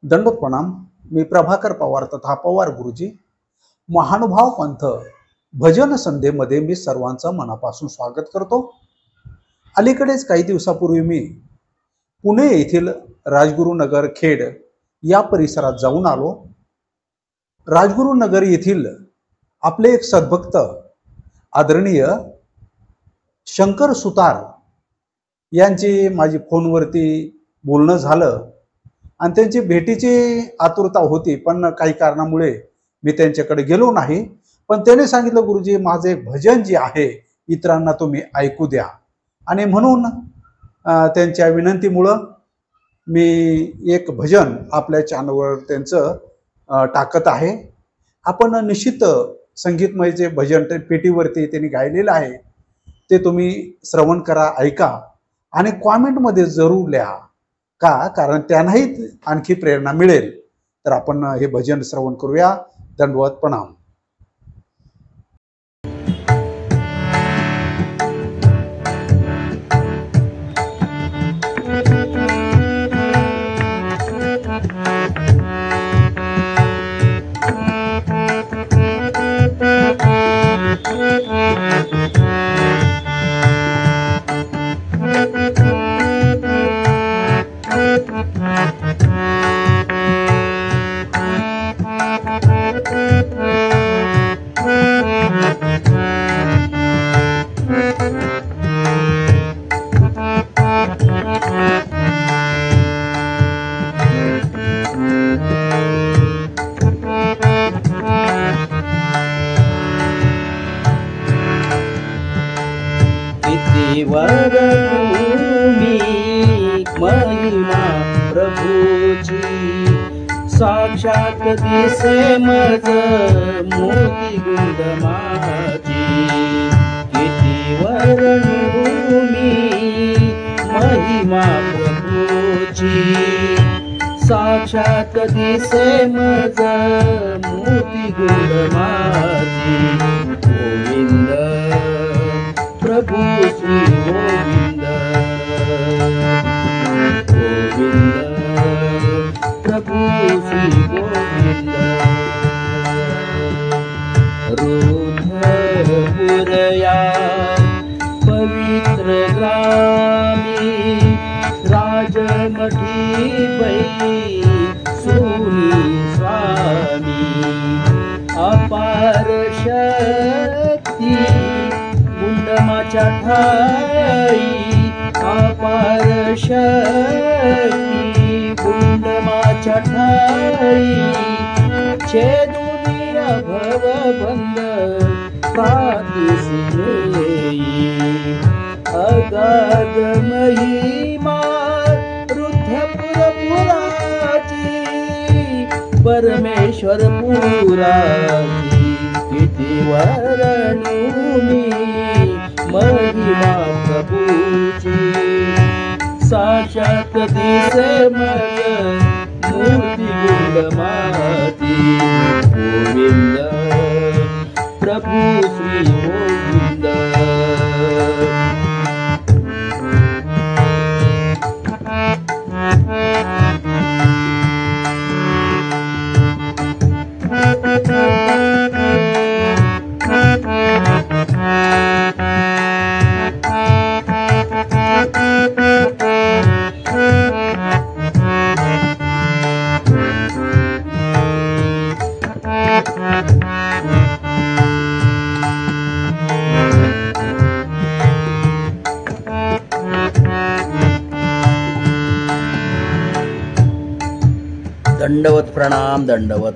दंडोत प्रणाम। मी प्रभाकर पवार तथा पवार गुरुजी महानुभाव पंथ भजन संध्येमध्ये मी सर्वांचं मनापासून स्वागत करतो। अलीकडेच काही दिवसापूर्वी मी पुणे येथील राजगुरुनगर खेड या परिसरात जाऊन आलो। राजगुरुनगर येथील आपले एक सद्भक्त आदरणीय शंकर सुतार यांची माझी फोनवरती बोलणं झालं आणि त्यांची भेटीची आतुरता होती, पण काही कारणामुळे मी त्यांच्याकडे गेलो नाही। पण त्याने सांगितलं, गुरुजी माझे एक भजन जे आहे इतरांना तुम्ही ऐकू द्या, आणि म्हणून त्यांच्या विनंतीमुळे मी एक भजन आपल्या चॅनलवर त्यांचं टाकत आहे। आपण निश्चित संगीतमय जे भजन पेटीवरती त्यांनी गायलेलं आहे ते तुम्ही श्रवण करा, ऐका आणि कॉमेंटमध्ये जरूर लिहा, कारण त्यांनाही आणखी प्रेरणा मिळेल। तर आपण हे भजन श्रवण करूया। दंडवत प्रणाम। वरभूमि महिमा प्रभूची साक्षात दिसे मज मोती गुंडमाची। किती वरभूमि महिमा प्रभूची साक्षात दिसे मज मोती गुंडमाची। गोविंद प्रभु श्री गोविंद, गोविंद प्रभु श्री गोविंद। रुद्रपुरया पवित्र ग्रामी राजमठी पै सोनी स्वामी। अपार शक्ती गुंडमाच्या ठाई, अपार शक्ती गुंडमाच्या ठाई। छेदुनिया भवबंध प्रातिसी नेई, अगाध महिमा रुद्रपुरपुराची परमेश्वर पुराची। किती वर्णुमी महिमा प्रभूची साक्षात दिसे मज मूर्ती गुंडमाची। गोविंद प्रभु श्री गोविंद। दंडवत प्रणाम। दंडवत।